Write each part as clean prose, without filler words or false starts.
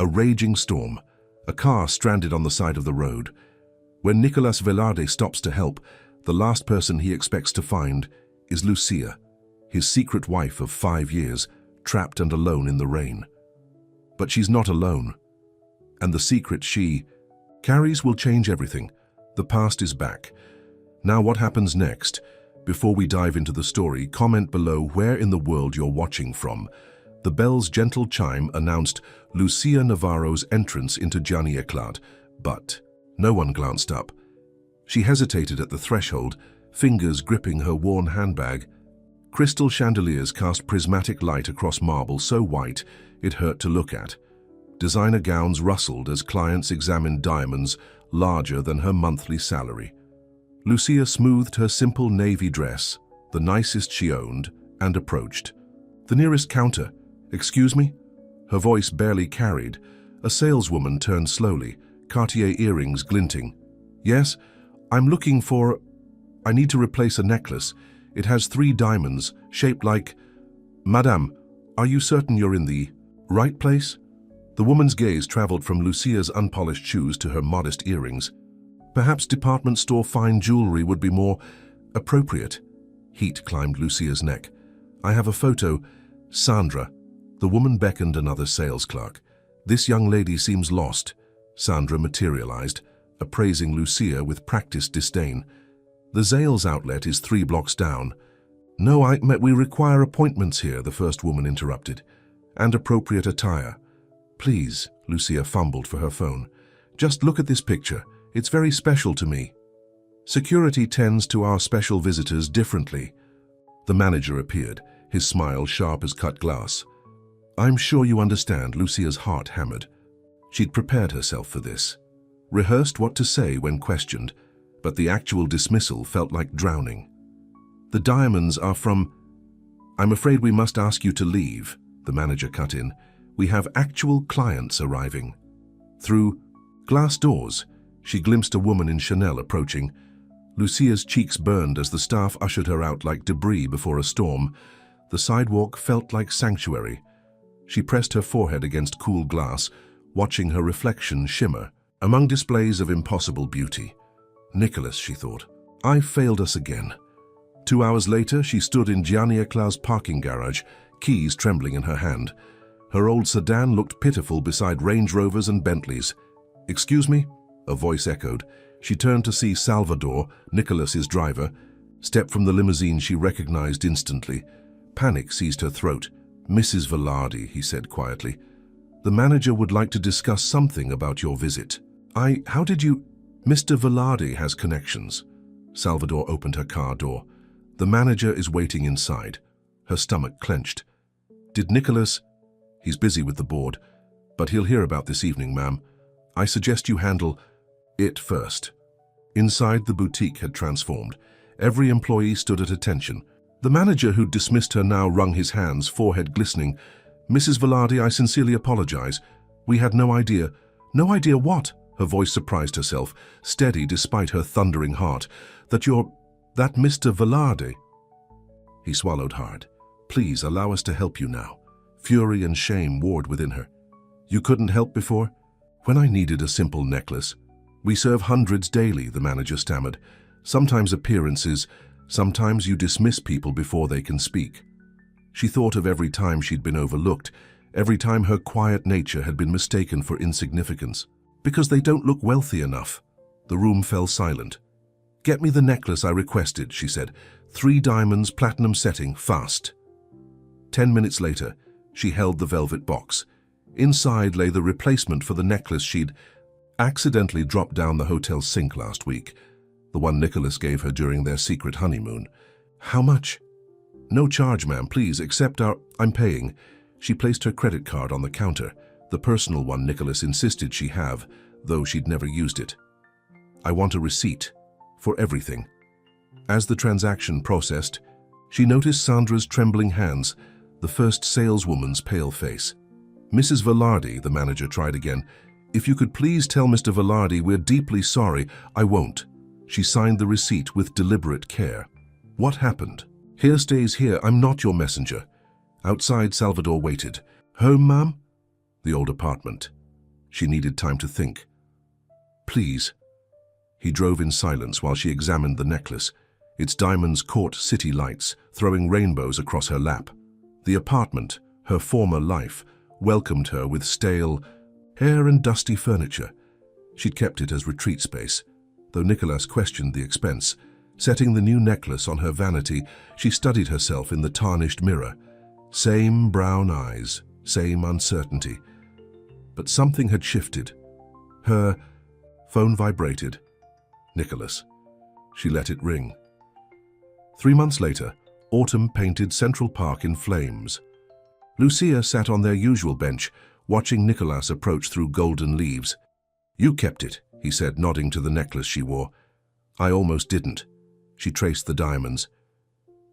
A raging storm. A car stranded on the side of the road. When Nicolas Velarde stops to help, the last person he expects to find is Lucia, his secret wife of 5 years, trapped and alone in the rain. But she's not alone. And the secret she carries will change everything. The past is back. Now what happens next? Before we dive into the story, comment below where in the world you're watching from. The bell's gentle chime announced Lucia Navarro's entrance into Gianni-Eclat, but no one glanced up. She hesitated at the threshold, fingers gripping her worn handbag. Crystal chandeliers cast prismatic light across marble so white it hurt to look at. Designer gowns rustled as clients examined diamonds larger than her monthly salary. Lucia smoothed her simple navy dress, the nicest she owned, and approached. "The nearest counter. Excuse me?" Her voice barely carried. A saleswoman turned slowly, Cartier earrings glinting. "Yes, I'm looking for... I need to replace a necklace. It has 3 diamonds, shaped like... Madame, are you certain you're in the right place?" The woman's gaze traveled from Lucia's unpolished shoes to her modest earrings. Perhaps department store fine jewelry would be more appropriate. Heat climbed Lucia's neck. "I have a photo. Sandra." The woman beckoned another sales clerk. "This young lady seems lost." Sandra materialized, appraising Lucia with practiced disdain. "The Zales outlet is 3 blocks down." "No, we require appointments here," the first woman interrupted. "And appropriate attire." "Please," Lucia fumbled for her phone. "Just look at this picture. It's very special to me." Security tends to our special visitors differently. The manager appeared, his smile sharp as cut glass. "I'm sure you understand," Lucia's heart hammered. She'd prepared herself for this, rehearsed what to say when questioned, but the actual dismissal felt like drowning. "The diamonds are from..." "I'm afraid we must ask you to leave," the manager cut in. "We have actual clients arriving." Through glass doors, she glimpsed a woman in Chanel approaching. Lucia's cheeks burned as the staff ushered her out like debris before a storm. The sidewalk felt like sanctuary. She pressed her forehead against cool glass, watching her reflection shimmer among displays of impossible beauty. "Nicholas," she thought, "I've failed us again." 2 hours later, she stood in Gianni-Eclat's parking garage, keys trembling in her hand. Her old sedan looked pitiful beside Range Rovers and Bentleys. "Excuse me?" a voice echoed. She turned to see Salvador, Nicholas's driver. Step from the limousine she recognized instantly. Panic seized her throat. "Mrs. Velarde," he said quietly. "The manager would like to discuss something about your visit." How did you..." "Mr. Velarde has connections." Salvador opened her car door. "The manager is waiting inside." Her stomach clenched. "Did Nicholas..." "He's busy with the board, but he'll hear about this evening, ma'am. I suggest you handle it first." Inside, the boutique had transformed. Every employee stood at attention. The manager who'd dismissed her now wrung his hands, forehead glistening. "Mrs. Velarde, I sincerely apologize. We had no idea." "No idea what?" Her voice surprised herself, steady despite her thundering heart. "That Mr. Velarde..." He swallowed hard. "Please allow us to help you now." Fury and shame warred within her. "You couldn't help before?" "When I needed a simple necklace." "We serve hundreds daily," the manager stammered. "Sometimes appearances, sometimes you dismiss people before they can speak." She thought of every time she'd been overlooked, every time her quiet nature had been mistaken for insignificance. "Because they don't look wealthy enough." The room fell silent. "Get me the necklace I requested," she said. 3 diamonds, platinum setting, fast." 10 minutes later, she held the velvet box. Inside lay the replacement for the necklace she'd accidentally dropped down the hotel sink last week, the one Nicholas gave her during their secret honeymoon. "How much?" "No charge, ma'am, please, accept I'm paying." She placed her credit card on the counter, the personal one Nicholas insisted she have, though she'd never used it. "I want a receipt. For everything." As the transaction processed, she noticed Sandra's trembling hands, the first saleswoman's pale face. "Mrs. Velarde," the manager tried again. "If you could please tell Mr. Velarde we're deeply sorry." "I won't." She signed the receipt with deliberate care. "What happened?" "Here stays here. I'm not your messenger." Outside, Salvador waited. "Home, ma'am?" "The old apartment." She needed time to think. "Please." He drove in silence while she examined the necklace. Its diamonds caught city lights, throwing rainbows across her lap. The apartment, her former life, welcomed her with stale hair and dusty furniture. She'd kept it as retreat space, though Nicholas questioned the expense. Setting the new necklace on her vanity, she studied herself in the tarnished mirror. Same brown eyes, same uncertainty. But something had shifted. Her phone vibrated. Nicholas. She let it ring. 3 months later, autumn painted Central Park in flames. Lucia sat on their usual bench, watching Nicholas approach through golden leaves. "You kept it," he said, nodding to the necklace she wore. "I almost didn't." She traced the diamonds.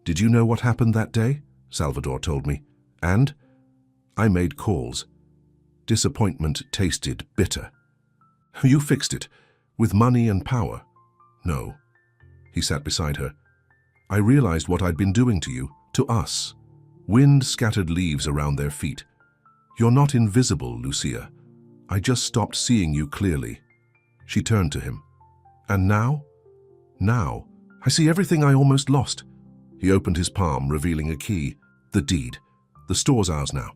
"Did you know what happened that day?" Salvador told me. "And?" "I made calls." Disappointment tasted bitter. "You fixed it, with money and power." "No." He sat beside her. "I realized what I'd been doing to you, to us." Wind scattered leaves around their feet. "You're not invisible, Lucia. I just stopped seeing you clearly." She turned to him. "And now?" "Now, I see everything I almost lost." He opened his palm, revealing a key. "The deed. The store's ours now."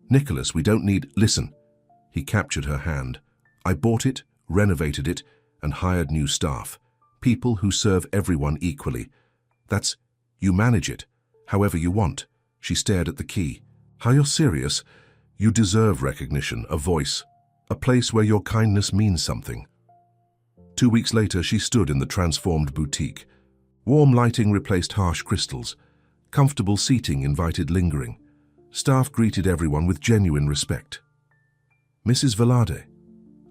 "Nicholas, we don't need—" "Listen." He captured her hand. "I bought it, renovated it, and hired new staff. People who serve everyone equally. That's— you manage it, however you want." She stared at the key. "How you're serious? You deserve recognition, a voice, a place where your kindness means something." 2 weeks later, she stood in the transformed boutique. Warm lighting replaced harsh crystals. Comfortable seating invited lingering. Staff greeted everyone with genuine respect. "Mrs. Velarde."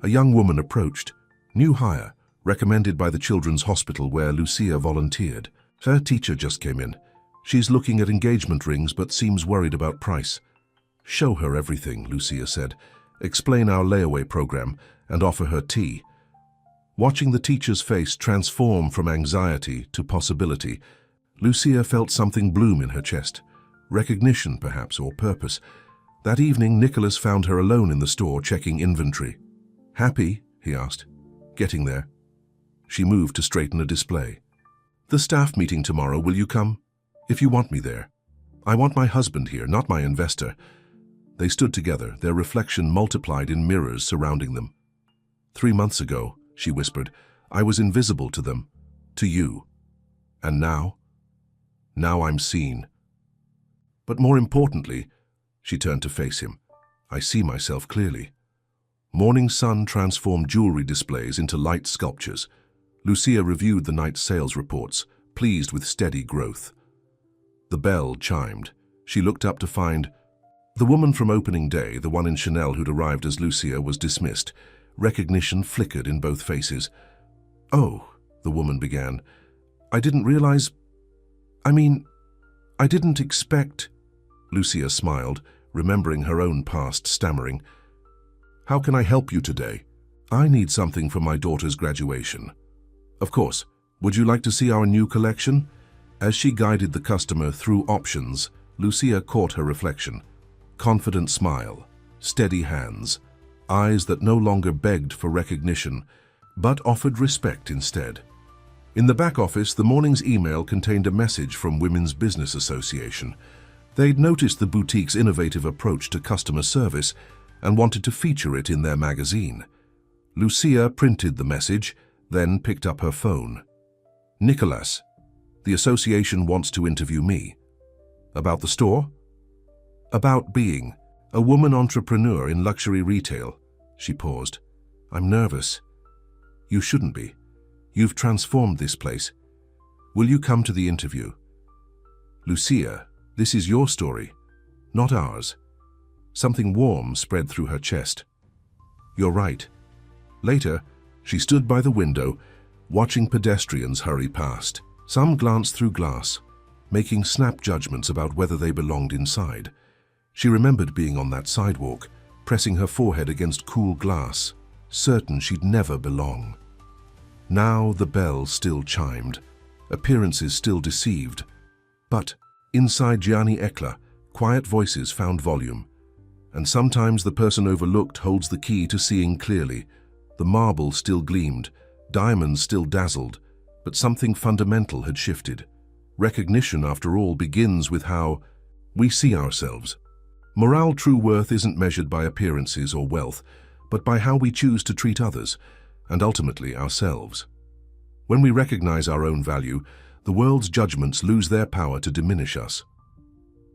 A young woman approached. New hire, recommended by the children's hospital where Lucia volunteered. Her teacher just came in. "She's looking at engagement rings but seems worried about price." "Show her everything," Lucia said. "Explain our layaway program and offer her tea." Watching the teacher's face transform from anxiety to possibility, Lucia felt something bloom in her chest. Recognition, perhaps, or purpose. That evening, Nicholas found her alone in the store checking inventory. "Happy?" he asked. "Getting there." She moved to straighten a display. "The staff meeting tomorrow, will you come? If you want me there. I want my husband here, not my investor." They stood together, their reflection multiplied in mirrors surrounding them. 3 months ago, she whispered, "I was invisible to them, to you. And now? Now I'm seen. But more importantly," she turned to face him, "I see myself clearly." Morning sun transformed jewelry displays into light sculptures. Lucia reviewed the night's sales reports, pleased with steady growth. The bell chimed. She looked up to find the woman from opening day, the one in Chanel who'd arrived as Lucia, was dismissed. Recognition flickered in both faces. "Oh," the woman began. "I didn't realize— I didn't expect—" Lucia smiled, remembering her own past, stammering. "How can I help you today?" "I need something for my daughter's graduation." "Of course. Would you like to see our new collection?" As she guided the customer through options, Lucia caught her reflection. Confident smile, steady hands, eyes that no longer begged for recognition, but offered respect instead. In the back office, the morning's email contained a message from Women's Business Association. They'd noticed the boutique's innovative approach to customer service and wanted to feature it in their magazine. Lucia printed the message, then picked up her phone. "Nicholas, the association wants to interview me." "About the store?" "About being a woman entrepreneur in luxury retail." She paused. "I'm nervous." "You shouldn't be. You've transformed this place. Will you come to the interview?" "Lucia, this is your story, not ours." Something warm spread through her chest. "You're right." Later, she stood by the window, watching pedestrians hurry past. Some glanced through glass, making snap judgments about whether they belonged inside. She remembered being on that sidewalk, pressing her forehead against cool glass, certain she'd never belong. Now the bell still chimed, appearances still deceived. But inside Gianni Ecla, quiet voices found volume. And sometimes the person overlooked holds the key to seeing clearly. The marble still gleamed, diamonds still dazzled, but something fundamental had shifted. Recognition, after all, begins with how we see ourselves. Morale true worth isn't measured by appearances or wealth, but by how we choose to treat others, and ultimately ourselves. When we recognize our own value, the world's judgments lose their power to diminish us.